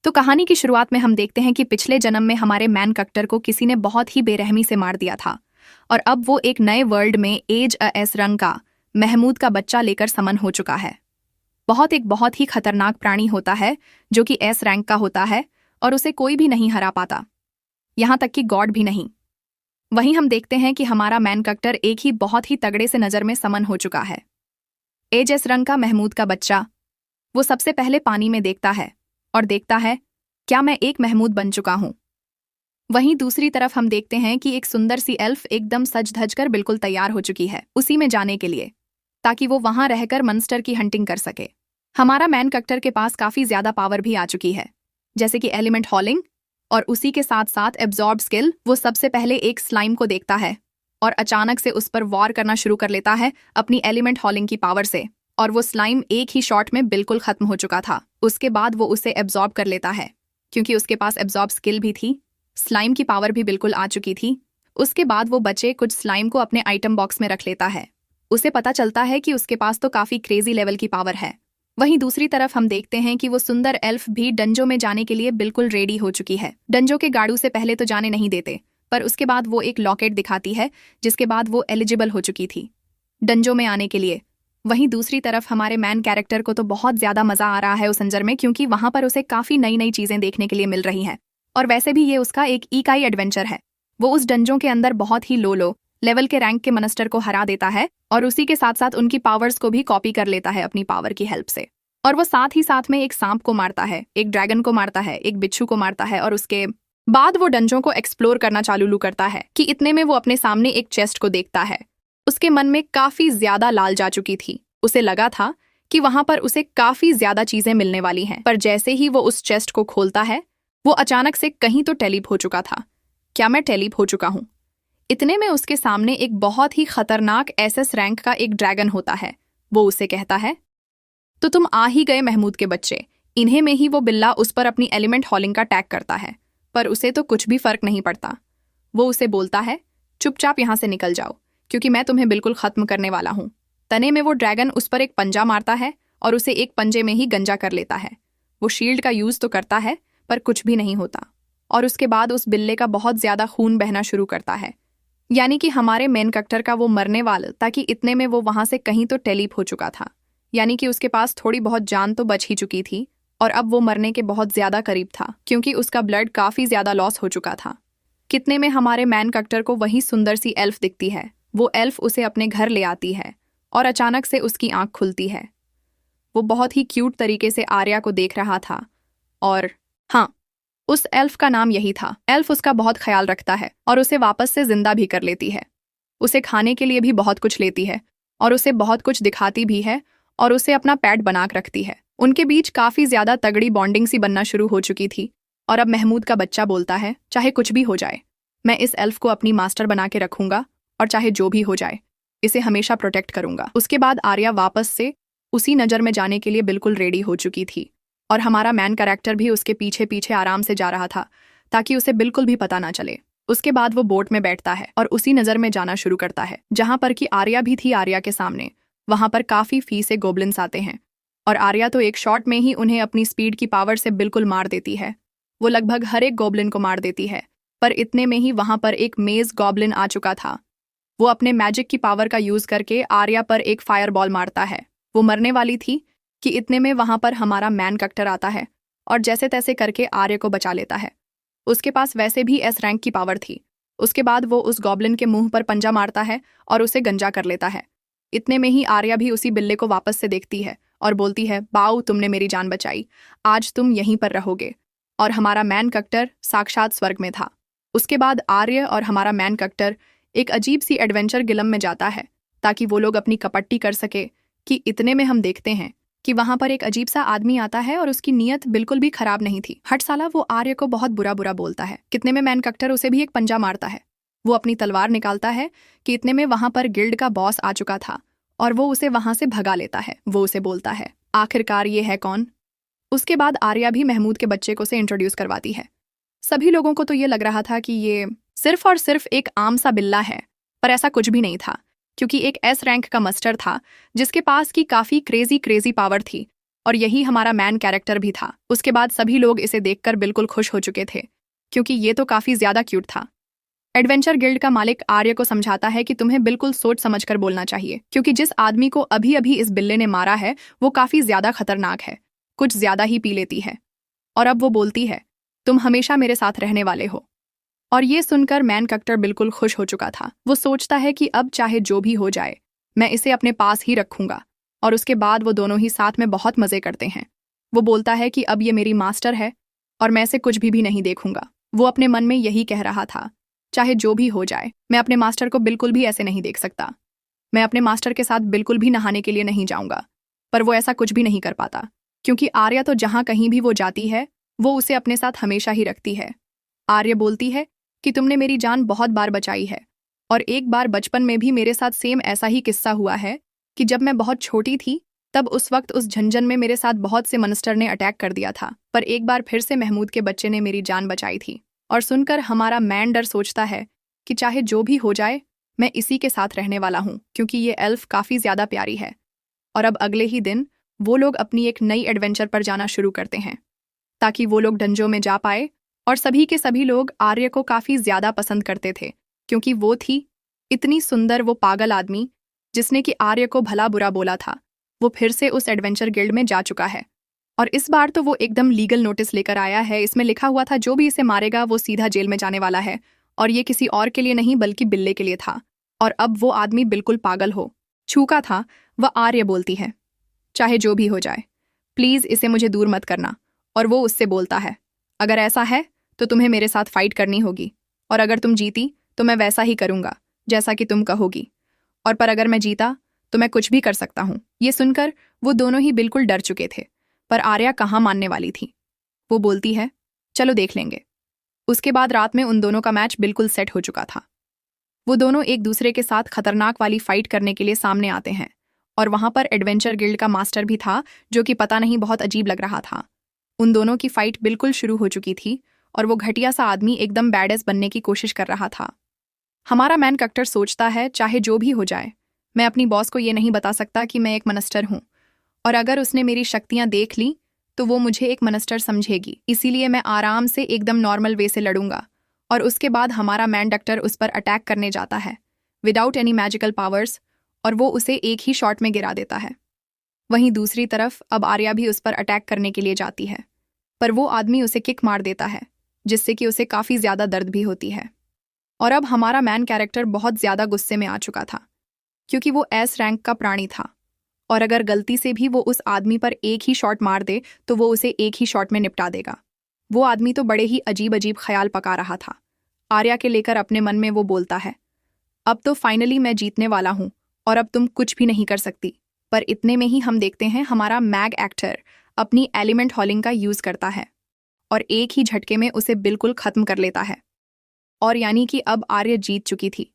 तो कहानी की शुरुआत में हम देखते हैं कि पिछले जन्म में हमारे मैन कक्टर को किसी ने बहुत ही बेरहमी से मार दिया था और अब वो एक नए वर्ल्ड में एस रंग का महमूद का बच्चा लेकर समन हो चुका है। एक बहुत ही खतरनाक प्राणी होता है जो कि एस रैंक का होता है और उसे कोई भी नहीं हरा पाता, यहां तक कि गॉड भी नहीं। वहीं हम देखते हैं कि हमारा मैन कक्टर एक ही बहुत ही तगड़े से नजर में समन हो चुका है। एस रंग का महमूद का बच्चा वो सबसे पहले पानी में देखता है और देखता है क्या मैं एक महमूद बन चुका हूं। वहीं दूसरी तरफ हम देखते हैं कि एक सुंदर सी एल्फ एकदम सज धज कर बिल्कुल तैयार हो चुकी है उसी में जाने के लिए, ताकि वो वहां रहकर मॉन्स्टर की हंटिंग कर सके। हमारा मैन कक्टर के पास काफी ज्यादा पावर भी आ चुकी है, जैसे कि एलिमेंट हॉलिंग और उसी के साथ साथ एब्जॉर्ब स्किल। वो सबसे पहले एक स्लाइम को देखता है और अचानक से उस पर वॉर करना शुरू कर लेता है अपनी एलिमेंट हॉलिंग की पावर से, और वो स्लाइम एक ही शॉट में बिल्कुल खत्म हो चुका था। उसके बाद वो उसे एब्जॉर्ब कर लेता है क्योंकि उसके पास एब्जॉर्ब स्किल भी थी, स्लाइम की पावर भी बिल्कुल आ चुकी थी। उसके बाद वो बचे कुछ स्लाइम को अपने आइटम बॉक्स में रख लेता है। उसे पता चलता है कि उसके पास तो काफी क्रेजी लेवल की पावर है। वहीं दूसरी तरफ हम देखते हैं कि वो सुंदर एल्फ भी डंजो में जाने के लिए बिल्कुल रेडी हो चुकी है। डंजो के गाड़ू से पहले तो जाने नहीं देते, पर उसके बाद वो एक लॉकेट दिखाती है जिसके बाद वो एलिजिबल हो चुकी थी डंजो में आने के लिए। वहीं दूसरी तरफ हमारे मैन कैरेक्टर को तो बहुत ज्यादा मजा आ रहा है उस अंजर में, क्योंकि वहां पर उसे काफी नई नई चीजें देखने के लिए मिल रही हैं। और वैसे भी ये उसका एक इकाई एडवेंचर है। वो उस डंजों के अंदर बहुत ही लो लेवल के रैंक के मॉन्स्टर को हरा देता है और उसी के साथ साथ उनकी पावर्स को भी कॉपी कर लेता है अपनी पावर की हेल्प से। और वो साथ ही साथ में एक सांप को मारता है, एक ड्रैगन को मारता है, एक बिच्छू को मारता है, और उसके बाद वो डंजों को एक्सप्लोर करना चालू करता है कि इतने में वो अपने सामने एक चेस्ट को देखता है। उसके मन में काफी ज्यादा लाल जा चुकी थी। उसे लगा था कि वहां पर उसे काफी ज्यादा चीजें मिलने वाली हैं, पर जैसे ही वो उस चेस्ट को खोलता है वो अचानक से कहीं तो टेलीप हो चुका था। क्या मैं टेलीप हो चुका हूं? इतने में उसके सामने एक बहुत ही खतरनाक एस रैंक का एक ड्रैगन होता है। वो उसे कहता है, तो तुम आ ही गए महमूद के बच्चे। इन्हें में ही वो बिल्ला उस पर अपनी एलिमेंट हॉलिंग का टैग करता है, पर उसे तो कुछ भी फर्क नहीं पड़ता। वो उसे बोलता है, चुपचाप यहां से निकल जाओ क्योंकि मैं तुम्हें बिल्कुल खत्म करने वाला हूं। तने में वो ड्रैगन उस पर एक पंजा मारता है और उसे एक पंजे में ही गंजा कर लेता है। वो शील्ड का यूज तो करता है पर कुछ भी नहीं होता, और उसके बाद उस बिल्ले का बहुत ज्यादा खून बहना शुरू करता है, यानी कि हमारे मेन कक्टर का वो मरने वाला, ताकि इतने में वो वहां से कहीं तो टेलीप हो चुका था, यानी कि उसके पास थोड़ी बहुत जान तो बच ही चुकी थी और अब वो मरने के बहुत ज्यादा करीब था क्योंकि उसका ब्लड काफी ज्यादा लॉस हो चुका था। कितने में हमारे मैन कक्टर को वही सुंदर सी एल्फ दिखती है। वो एल्फ उसे अपने घर ले आती है और अचानक से उसकी आंख खुलती है। वो बहुत ही क्यूट तरीके से आर्या को देख रहा था, और हाँ, उस एल्फ का नाम यही था। एल्फ उसका बहुत ख्याल रखता है और उसे वापस से जिंदा भी कर लेती है। उसे खाने के लिए भी बहुत कुछ लेती है और उसे बहुत कुछ दिखाती भी है और उसे अपना पेट बना कर रखती है। उनके बीच काफी ज्यादा तगड़ी बॉन्डिंग सी बनना शुरू हो चुकी थी। और अब महमूद का बच्चा बोलता है, चाहे कुछ भी हो जाए, मैं इस एल्फ को अपनी मास्टर बना के रखूंगा और चाहे जो भी हो जाए इसे हमेशा प्रोटेक्ट करूंगा। उसके बाद आर्या वापस से उसी नजर में जाने के लिए बिल्कुल रेडी हो चुकी थी और हमारा मैन कैरेक्टर भी उसके पीछे पीछे आराम से जा रहा था ताकि उसे बिल्कुल भी पता ना चले। उसके बाद वो बोट में बैठता है और उसी नजर में जाना शुरू करता है जहां पर कि आर्या भी थी। आर्या के सामने वहां पर काफी फीसे गोब्लिन्स आते हैं और आर्या तो एक शॉट में ही उन्हें अपनी स्पीड की पावर से बिल्कुल मार देती है। वो लगभग हर एक गोब्लिन को मार देती है, पर इतने में ही वहां पर एक मेज गॉब्लिन आ चुका था। वो अपने मैजिक की पावर का यूज करके आर्या पर एक फायर बॉल मारता है। वो मरने वाली थी कि इतने में वहां पर हमारा मैन कक्टर आता है और जैसे तैसे करके आर्या को बचा लेता है। उसके पास वैसे भी एस रैंक की पावर थी। उसके बाद वो उस गॉब्लिन के मुंह पर पंजा मारता है और उसे गंजा कर लेता है। इतने में ही आर्या भी उसी बिल्ले को वापस से देखती है और बोलती है, बाऊ, तुमने मेरी जान बचाई, आज तुम यहीं पर रहोगे। और हमारा मैन कक्टर साक्षात स्वर्ग में था। उसके बाद आर्य और हमारा मैन कक्टर एक अजीब सी एडवेंचर गिलम में जाता है ताकि वो लोग अपनी कपट्टी कर सके। कि इतने में हम देखते हैं कि वहां पर एक अजीब सा आदमी आता है और उसकी नीयत बिल्कुल भी खराब नहीं थी। हट साला, वो आर्य को बहुत बुरा बुरा बोलता है। कितने में मैन कक्टर उसे भी एक पंजा मारता है। वो अपनी तलवार निकालता है कि इतने में वहां पर गिल्ड का बॉस आ चुका था और वो उसे वहां से भगा लेता है। वो उसे बोलता है, आखिरकार ये है कौन? उसके बाद आर्या भी महमूद के बच्चे को से इंट्रोड्यूस करवाती है। सभी लोगों को तो ये लग रहा था कि ये सिर्फ और सिर्फ एक आम सा बिल्ला है, पर ऐसा कुछ भी नहीं था क्योंकि एक एस रैंक का मस्टर था जिसके पास की काफी क्रेजी पावर थी और यही हमारा मैन कैरेक्टर भी था। उसके बाद सभी लोग इसे देखकर बिल्कुल खुश हो चुके थे, क्योंकि ये तो काफी ज्यादा क्यूट था। एडवेंचर गिल्ड का मालिक आर्य को समझाता है कि तुम्हें बिल्कुल सोच समझकर बोलना चाहिए, क्योंकि जिस आदमी को अभी अभी इस बिल्ले ने मारा है वो काफी ज्यादा खतरनाक है, कुछ ज्यादा ही पी लेती है। और अब वो बोलती है, तुम हमेशा मेरे साथ रहने वाले हो। और ये सुनकर मैन कैरेक्टर बिल्कुल खुश हो चुका था। वो सोचता है कि अब चाहे जो भी हो जाए मैं इसे अपने पास ही रखूंगा। और उसके बाद वो दोनों ही साथ में बहुत मजे करते हैं। वो बोलता है कि अब ये मेरी मास्टर है और मैं इसे कुछ भी नहीं देखूंगा। वो अपने मन में यही कह रहा था, चाहे जो भी हो जाए मैं अपने मास्टर को बिल्कुल भी ऐसे नहीं देख सकता। मैं अपने मास्टर के साथ बिल्कुल भी नहाने के लिए नहीं जाऊंगा। पर वो ऐसा कुछ भी नहीं कर पाता, क्योंकि आर्या तो जहां कहीं भी वो जाती है वो उसे अपने साथ हमेशा ही रखती है। आर्य बोलती है कि तुमने मेरी जान बहुत बार बचाई है, और एक बार बचपन में भी मेरे साथ सेम ऐसा ही किस्सा हुआ है कि जब मैं बहुत छोटी थी तब उस वक्त उस झंझन में मेरे साथ बहुत से मॉन्स्टर ने अटैक कर दिया था, पर एक बार फिर से महमूद के बच्चे ने मेरी जान बचाई थी। और सुनकर हमारा मैन डर सोचता है कि चाहे जो भी हो जाए मैं इसी के साथ रहने वाला हूँ, क्योंकि ये एल्फ काफी ज्यादा प्यारी है। और अब अगले ही दिन वो लोग अपनी एक नई एडवेंचर पर जाना शुरू करते हैं, ताकि वो लोग डंजों में जा पाए। और सभी के सभी लोग आर्य को काफी ज्यादा पसंद करते थे, क्योंकि वो थी इतनी सुंदर। वो पागल आदमी जिसने कि आर्य को भला बुरा बोला था, वो फिर से उस एडवेंचर गिल्ड में जा चुका है। और इस बार तो वो एकदम लीगल नोटिस लेकर आया है। इसमें लिखा हुआ था जो भी इसे मारेगा वो सीधा जेल में जाने वाला है, और ये किसी और के लिए नहीं बल्कि बिल्ले के लिए था। और अब वो आदमी बिल्कुल पागल हो चूका था। वह आर्य बोलती है, चाहे जो भी हो जाए प्लीज इसे मुझे दूर मत करना। और वो उससे बोलता है, अगर ऐसा है तो तुम्हें मेरे साथ फाइट करनी होगी, और अगर तुम जीती तो मैं वैसा ही करूंगा जैसा कि तुम कहोगी, और पर अगर मैं जीता तो मैं कुछ भी कर सकता हूँ। ये सुनकर वो दोनों ही बिल्कुल डर चुके थे, पर आर्या कहाँ मानने वाली थी। वो बोलती है, चलो देख लेंगे। उसके बाद रात में उन दोनों का मैच बिल्कुल सेट हो चुका था। वो दोनों एक दूसरे के साथ खतरनाक वाली फाइट करने के लिए सामने आते हैं, और वहां पर एडवेंचर गिल्ड का मास्टर भी था, जो कि पता नहीं बहुत अजीब लग रहा था। उन दोनों की फाइट बिल्कुल शुरू हो चुकी थी, और वो घटिया सा आदमी एकदम बैडेस बनने की कोशिश कर रहा था। हमारा मैन कैरेक्टर सोचता है, चाहे जो भी हो जाए मैं अपनी बॉस को ये नहीं बता सकता कि मैं एक मॉन्स्टर हूँ, और अगर उसने मेरी शक्तियां देख ली तो वो मुझे एक मॉन्स्टर समझेगी। इसीलिए मैं आराम से एकदम नॉर्मल वे से लड़ूंगा। और उसके बाद हमारा मैन कैरेक्टर उस पर अटैक करने जाता है विदाउट एनी मैजिकल पावर्स, और वो उसे एक ही शॉट में गिरा देता है। वहीं दूसरी तरफ अब आर्या भी उस पर अटैक करने के लिए जाती है, पर वो आदमी उसे किक मार देता है, जिससे कि उसे काफी ज्यादा दर्द भी होती है। और अब हमारा मैन कैरेक्टर बहुत ज्यादा गुस्से में आ चुका था, क्योंकि वो एस रैंक का प्राणी था, और अगर गलती से भी वो उस आदमी पर एक ही शॉट मार दे तो वो उसे एक ही शॉट में निपटा देगा। वो आदमी तो बड़े ही अजीब अजीब ख्याल पका रहा था आर्या के लेकर। अपने मन में वो बोलता है, अब तो फाइनली मैं जीतने वाला हूं, और अब तुम कुछ भी नहीं कर सकती। पर इतने में ही हम देखते हैं हमारा मैग एक्टर अपनी एलिमेंट हॉलिंग का यूज करता है, और एक ही झटके में उसे बिल्कुल खत्म कर लेता है। और यानी कि अब आर्य जीत चुकी थी।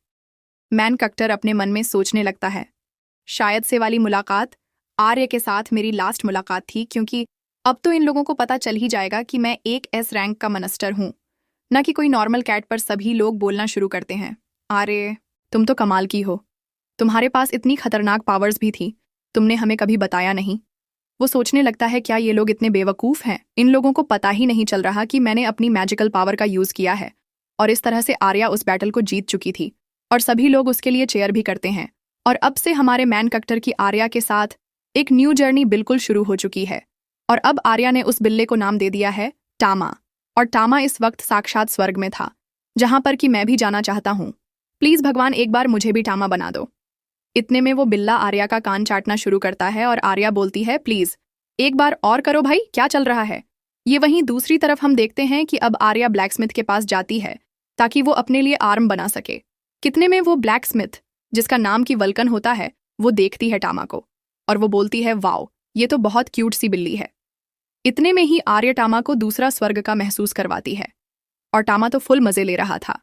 मैन कैरेक्टर अपने मन में सोचने लगता है, शायद से वाली मुलाकात आर्य के साथ मेरी लास्ट मुलाकात थी, क्योंकि अब तो इन लोगों को पता चल ही जाएगा कि मैं एक एस रैंक का मॉन्स्टर हूं, न कि कोई नॉर्मल कैट। पर सभी लोग बोलना शुरू करते हैं, आर्य तुम तो कमाल की हो, तुम्हारे पास इतनी खतरनाक पावर्स भी थी, तुमने हमें कभी बताया नहीं। वो सोचने लगता है, क्या ये लोग इतने बेवकूफ हैं, इन लोगों को पता ही नहीं चल रहा कि मैंने अपनी मैजिकल पावर का यूज किया है। और इस तरह से आर्या उस बैटल को जीत चुकी थी, और सभी लोग उसके लिए चेयर भी करते हैं। और अब से हमारे मैन कैरेक्टर की आर्या के साथ एक न्यू जर्नी बिल्कुल शुरू हो चुकी है। और अब आर्या ने उस बिल्ले को नाम दे दिया है टामा, और टामा इस वक्त साक्षात स्वर्ग में था, जहां पर कि मैं भी जाना चाहता हूं। प्लीज भगवान एक बार मुझे भी टामा बना दो। इतने में वो बिल्ला आर्या का कान चाटना शुरू करता है, और आर्या बोलती है, प्लीज एक बार और करो भाई, क्या चल रहा है। ये वहीं दूसरी तरफ हम देखते हैं कि अब आर्या ब्लैकस्मिथ के पास जाती है ताकि वो अपने लिए आर्म बना सके। कितने में वो ब्लैकस्मिथ, जिसका नाम की वल्कन होता है, वो देखती है टामा को, और वो बोलती है, वाओ ये तो बहुत क्यूट सी बिल्ली है। इतने में ही आर्य टामा को दूसरा स्वर्ग का महसूस करवाती है, और टामा तो फुल मजे ले रहा था।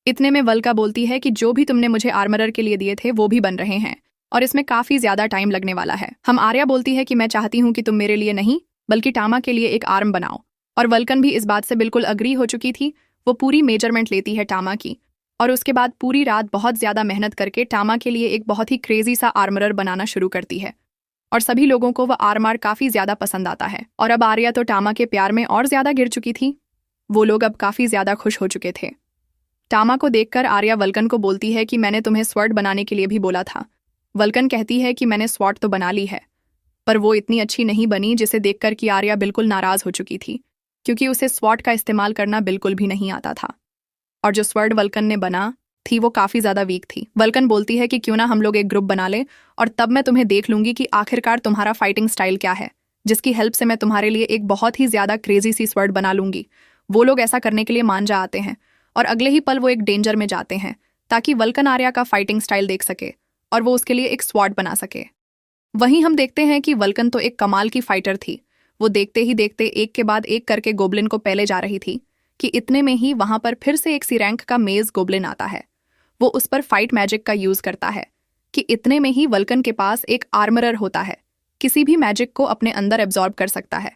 इतने में वल्का बोलती है कि जो भी तुमने मुझे आर्मरर के लिए दिए थे वो भी बन रहे हैं, और इसमें काफी ज्यादा टाइम लगने वाला है। हम आर्या बोलती है कि मैं चाहती हूँ कि तुम मेरे लिए नहीं बल्कि टामा के लिए एक आर्म बनाओ, और वल्कन भी इस बात से बिल्कुल अग्री हो चुकी थी। वो पूरी मेजरमेंट लेती है टामा की, और उसके बाद पूरी रात बहुत ज्यादा मेहनत करके टामा के लिए एक बहुत ही क्रेजी सा आर्मरर बनाना शुरू करती है। और सभी लोगों को वह आर्मर काफी ज्यादा पसंद आता है। और अब आर्या तो टामा के प्यार में और ज्यादा गिर चुकी थी। वो लोग अब काफी ज्यादा खुश हो चुके थे। टामा को देखकर आर्या वल्कन को बोलती है कि मैंने तुम्हें स्वॉर्ड बनाने के लिए भी बोला था। वल्कन कहती है कि मैंने स्वॉर्ड तो बना ली है, पर वो इतनी अच्छी नहीं बनी, जिसे देखकर कि आर्या बिल्कुल नाराज हो चुकी थी, क्योंकि उसे स्वॉर्ड का इस्तेमाल करना बिल्कुल भी नहीं आता था। और जो स्वॉर्ड वल्कन ने बना थी वो काफी ज्यादा वीक थी। वल्कन बोलती है कि क्यों ना हम लोग एक ग्रुप बना ले, और तब मैं तुम्हें देख लूंगी कि आखिरकार तुम्हारा फाइटिंग स्टाइल क्या है, जिसकी हेल्प से मैं तुम्हारे लिए एक बहुत ही ज्यादा क्रेजी सी स्वॉर्ड बना लूंगी। वो लोग ऐसा करने के लिए मान जा आते हैं, और अगले ही पल वो एक डेंजर में जाते हैं, ताकि वल्कन आर्या का फाइटिंग स्टाइल देख सके और वो उसके लिए एक स्वॉर्ड बना सके। वहीं हम देखते हैं कि वल्कन तो एक कमाल की फाइटर थी। वो देखते ही देखते एक के बाद एक करके गोब्लिन को पहले जा रही थी कि इतने में ही वहां पर फिर से एक सी रैंक का मेज गोब्लिन आता है। वो उस पर फाइट मैजिक का यूज करता है कि इतने में ही वल्कन के पास एक आर्मरर होता है, किसी भी मैजिक को अपने अंदर एब्जॉर्ब कर सकता है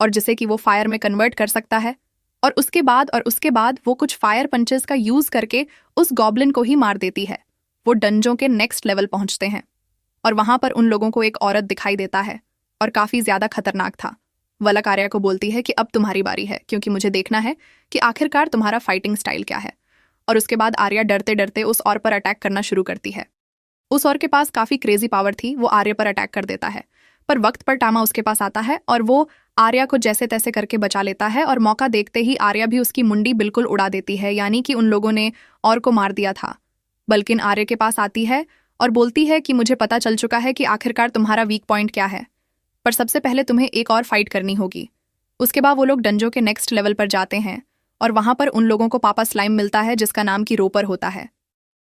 और जिसे कि वो फायर में कन्वर्ट कर सकता है। और उसके बाद वो कुछ फायर पंचेस का यूज करके उस गॉब्लिन को ही मार देती है। वो डंजों के नेक्स्ट लेवल पहुंचते हैं और वहां पर उन लोगों को एक औरत दिखाई देता है और काफी ज्यादा खतरनाक था। वलक आर्या को बोलती है कि अब तुम्हारी बारी है, क्योंकि मुझे देखना है कि आखिरकार तुम्हारा फाइटिंग स्टाइल क्या है। और उसके बाद आर्या डरते डरते उस और पर अटैक करना शुरू करती है। उस और के पास काफी क्रेजी पावर थी, वो आर्या पर अटैक कर देता है, पर वक्त पर टामा उसके पास आता है और वो आर्या को जैसे तैसे करके बचा लेता है। और मौका देखते ही आर्या भी उसकी मुंडी बिल्कुल उड़ा देती है, यानी कि उन लोगों ने और को मार दिया था। बल्किन आर्या के पास आती है और बोलती है कि मुझे पता चल चुका है कि आखिरकार तुम्हारा वीक पॉइंट क्या है, पर सबसे पहले तुम्हें एक और फाइट करनी होगी। उसके बाद वो लोग डंजो के नेक्स्ट लेवल पर जाते हैं और वहां पर उन लोगों को पापा स्लाइम मिलता है, जिसका नाम की रोपर होता है।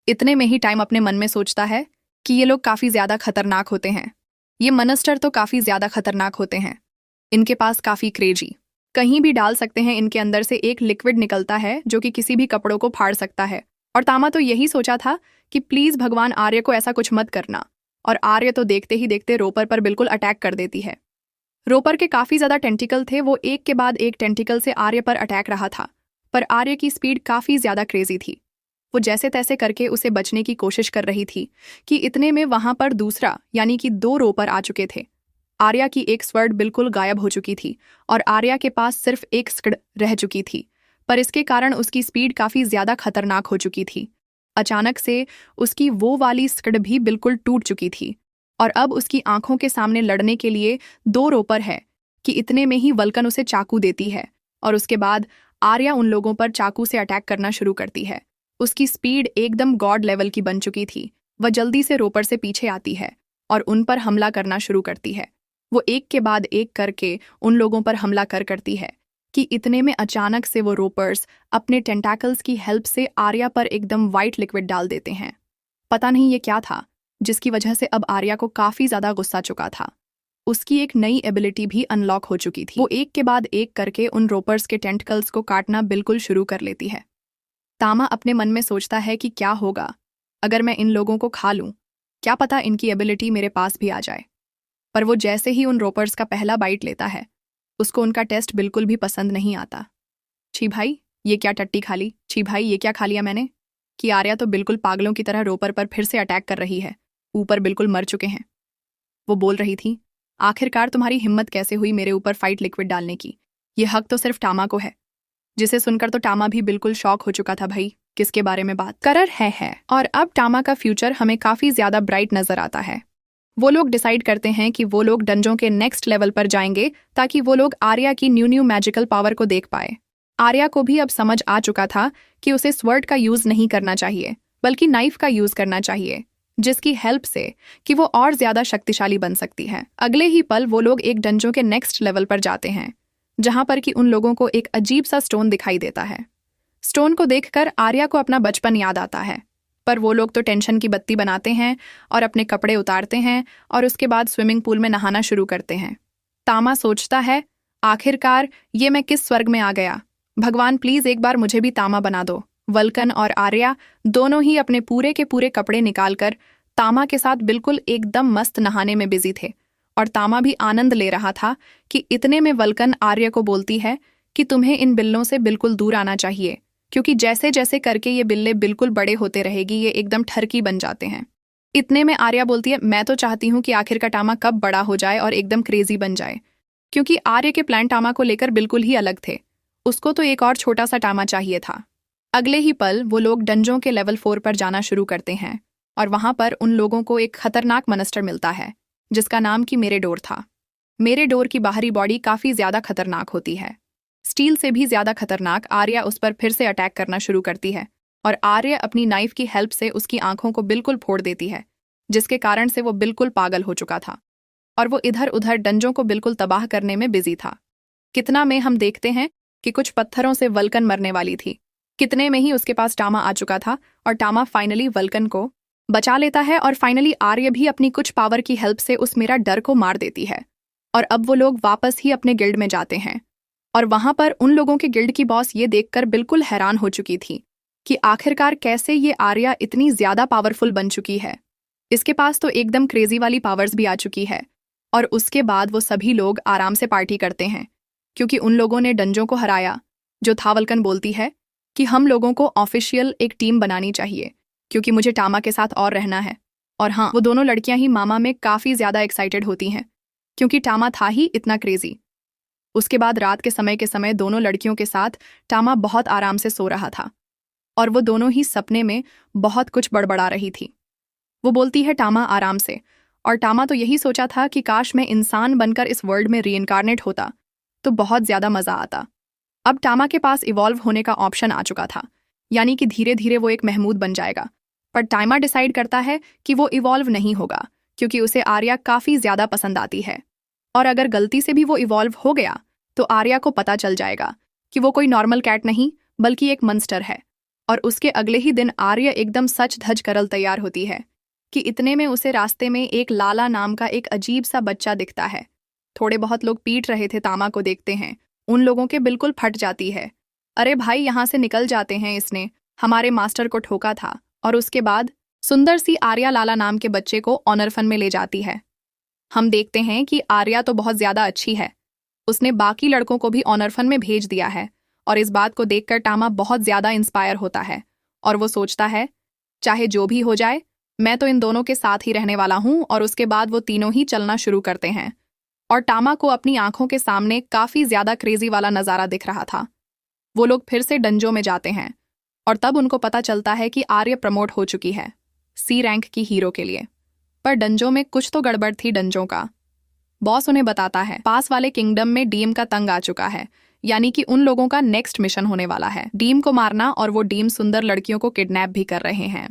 इतने में ही टाइम अपने मन में सोचता है कि ये लोग काफी ज्यादा खतरनाक होते हैं, ये मॉन्स्टर तो काफी ज्यादा खतरनाक होते हैं, इनके पास काफी क्रेजी, कहीं भी डाल सकते हैं। इनके अंदर से एक लिक्विड निकलता है जो कि किसी भी कपड़ों को फाड़ सकता है। और तामा तो यही सोचा था कि प्लीज भगवान आर्य को ऐसा कुछ मत करना। और आर्य तो देखते ही देखते रोपर पर बिल्कुल अटैक कर देती है। रोपर के काफी ज्यादा टेंटिकल थे, वो एक के बाद एक टेंटिकल से आर्य पर अटैक रहा था, पर आर्य की स्पीड काफी ज्यादा क्रेजी थी। वो जैसे तैसे करके उसे बचने की कोशिश कर रही थी कि इतने में वहां पर दूसरा यानी कि 2 रोपर आ चुके थे। आर्या की एक स्वर्ड बिल्कुल गायब हो चुकी थी और आर्या के पास सिर्फ एक स्कड रह चुकी थी, पर इसके कारण उसकी स्पीड काफी ज्यादा खतरनाक हो चुकी थी। अचानक से उसकी वो वाली स्कड भी बिल्कुल टूट चुकी थी और अब उसकी आंखों के सामने लड़ने के लिए 2 रोपर है कि इतने में ही वल्कन उसे चाकू देती है और उसके बाद आर्या उन लोगों पर चाकू से अटैक करना शुरू करती है। उसकी स्पीड एकदम गॉड लेवल की बन चुकी थी। वह जल्दी से रोपर से पीछे आती है और उन पर हमला करना शुरू करती है। वो एक के बाद एक करके उन लोगों पर हमला करती है कि इतने में अचानक से वो रोपर्स अपने टेंटाकल्स की हेल्प से आर्या पर एकदम वाइट लिक्विड डाल देते हैं। पता नहीं ये क्या था, जिसकी वजह से अब आर्या को काफी ज्यादा गुस्सा चुका था। उसकी एक नई एबिलिटी भी अनलॉक हो चुकी थी। वो एक के बाद एक करके उन रोपर्स के टेंटकल्स को काटना बिल्कुल शुरू कर लेती है। तामा अपने मन में सोचता है कि क्या होगा अगर मैं इन लोगों को खा लूं, क्या पता इनकी एबिलिटी मेरे पास भी आ जाए। पर वो जैसे ही उन रोपर्स का पहला बाइट लेता है, उसको उनका टेस्ट बिल्कुल भी पसंद नहीं आता। छी भाई, ये क्या टट्टी खा ली, छी भाई ये क्या खा लिया मैंने। कि आर्या तो बिल्कुल पागलों की तरह रोपर पर फिर से अटैक कर रही है, ऊपर बिल्कुल मर चुके हैं। वो बोल रही थी, आखिरकार तुम्हारी हिम्मत कैसे हुई मेरे ऊपर फाइट लिक्विड डालने की, ये हक तो सिर्फ टामा को है। जिसे सुनकर तो टामा भी बिल्कुल शॉक हो चुका था। भाई किसके बारे में बात कर है। और अब टामा का फ्यूचर हमें काफी ज्यादा ब्राइट नजर आता है। वो लोग डिसाइड करते हैं कि वो लोग डंजों के नेक्स्ट लेवल पर जाएंगे ताकि वो लोग आर्या की न्यू मैजिकल पावर को देख पाए। आर्या को भी अब समझ आ चुका था कि उसे स्वर्ड का यूज नहीं करना चाहिए, बल्कि नाइफ का यूज करना चाहिए, जिसकी हेल्प से कि वो और ज्यादा शक्तिशाली बन सकती है। अगले ही पल वो लोग एक डंजों के नेक्स्ट लेवल पर जाते हैं, जहां पर कि उन लोगों को एक अजीब सा स्टोन दिखाई देता है। स्टोन को देखकर आर्या को अपना बचपन याद आता है, पर वो लोग तो टेंशन की बत्ती बनाते हैं और अपने कपड़े उतारते हैं और उसके बाद स्विमिंग पूल में नहाना शुरू करते हैं। तामा सोचता है, आखिरकार ये मैं किस स्वर्ग में आ गया, भगवान प्लीज एक बार मुझे भी तामा बना दो। वल्कन और आर्या दोनों ही अपने पूरे के पूरे कपड़े निकालकर तामा के साथ बिल्कुल एकदम मस्त नहाने में बिजी थे और तामा भी आनंद ले रहा था कि इतने में वल्कन आर्य को बोलती है कि तुम्हें इन बिल्लों से बिल्कुल दूर आना चाहिए, क्योंकि जैसे जैसे करके ये बिल्ले बिल्कुल बड़े होते रहेगी ये एकदम ठरकी बन जाते हैं। इतने में आर्या बोलती है, मैं तो चाहती हूँ कि आखिर का टामा कब बड़ा हो जाए और एकदम क्रेजी बन जाए, क्योंकि आर्य के प्लान टामा को लेकर बिल्कुल ही अलग थे। उसको तो एक और छोटा सा टामा चाहिए था। अगले ही पल वो लोग डंजों के लेवल 4 पर जाना शुरू करते हैं और वहां पर उन लोगों को एक खतरनाक मॉन्स्टर मिलता है जिसका नाम कि मेरेडोर था। मेरेडोर की बाहरी बॉडी काफी ज्यादा खतरनाक होती है, स्टील से भी ज्यादा खतरनाक। आर्या उस पर फिर से अटैक करना शुरू करती है और आर्य अपनी नाइफ की हेल्प से उसकी आंखों को बिल्कुल फोड़ देती है, जिसके कारण से वो बिल्कुल पागल हो चुका था और वो इधर उधर डंजों को बिल्कुल तबाह करने में बिजी था। कितना में हम देखते हैं कि कुछ पत्थरों से वल्कन मरने वाली थी। कितने में ही उसके पास टामा आ चुका था और टामा फाइनली वल्कन को बचा लेता है और फाइनली आर्य भी अपनी कुछ पावर की हेल्प से उस मेरा डर को मार देती है। और अब वो लोग वापस ही अपने गिल्ड में जाते हैं और वहां पर उन लोगों के गिल्ड की बॉस ये देखकर बिल्कुल हैरान हो चुकी थी कि आखिरकार कैसे ये आर्या इतनी ज्यादा पावरफुल बन चुकी है। इसके पास तो एकदम क्रेजी वाली पावर्स भी आ चुकी है। और उसके बाद वो सभी लोग आराम से पार्टी करते हैं क्योंकि उन लोगों ने डंजों को हराया। जो था वल्कन बोलती है कि हम लोगों को ऑफिशियल एक टीम बनानी चाहिए क्योंकि मुझे टामा के साथ और रहना है। और हाँ, वो दोनों लड़कियां ही मामा में काफी ज्यादा एक्साइटेड होती हैं क्योंकि टामा था ही इतना क्रेजी। उसके बाद रात के समय दोनों लड़कियों के साथ टामा बहुत आराम से सो रहा था और वो दोनों ही सपने में बहुत कुछ बड़बड़ा रही थी। वो बोलती है टामा आराम से, और टामा तो यही सोचा था कि काश मैं इंसान बनकर इस वर्ल्ड में रीइंकारनेट होता तो बहुत ज्यादा मजा आता। अब टामा के पास इवॉल्व होने का ऑप्शन आ चुका था, यानी कि धीरे धीरे वो एक महमूद बन जाएगा। पर टामा डिसाइड करता है कि वो इवॉल्व नहीं होगा क्योंकि उसे आर्या काफी ज्यादा पसंद आती है और अगर गलती से भी वो इवॉल्व हो गया तो आर्या को पता चल जाएगा कि वो कोई नॉर्मल कैट नहीं बल्कि एक मंस्टर है। और उसके अगले ही दिन आर्या एकदम सच धज करल तैयार होती है कि इतने में उसे रास्ते में एक लाला नाम का एक अजीब सा बच्चा दिखता है। थोड़े बहुत लोग पीट रहे थे टामा को देखते हैं, उन लोगों के बिल्कुल फट जाती है। अरे भाई, यहाँ से निकल जाते हैं, इसने हमारे मास्टर को ठोका था। और उसके बाद सुंदर सी आर्या लाला नाम के बच्चे को ऑनरफन में ले जाती है। हम देखते हैं कि आर्या तो बहुत ज्यादा अच्छी है, उसने बाकी लड़कों को भी ऑनरफन में भेज दिया है। और इस बात को देखकर टामा बहुत ज्यादा इंस्पायर होता है और वो सोचता है चाहे जो भी हो जाए मैं तो इन दोनों के साथ ही रहने वाला हूं। और उसके बाद वो तीनों ही चलना शुरू करते हैं और टामा को अपनी आंखों के सामने काफी ज्यादा क्रेजी वाला नजारा दिख रहा था। वो लोग फिर से डंजों में जाते हैं और तब उनको पता चलता है कि आर्य प्रमोट हो चुकी है सी रैंक की हीरो के लिए। पर डंजों में कुछ तो गड़बड़ थी। डंजों का बॉस उन्हें बताता है पास वाले किंगडम में डीम का तंग आ चुका है, यानी कि उन लोगों का नेक्स्ट मिशन होने वाला है डीम को मारना, और वो डीम सुंदर लड़कियों को किडनैप भी कर रहे हैं।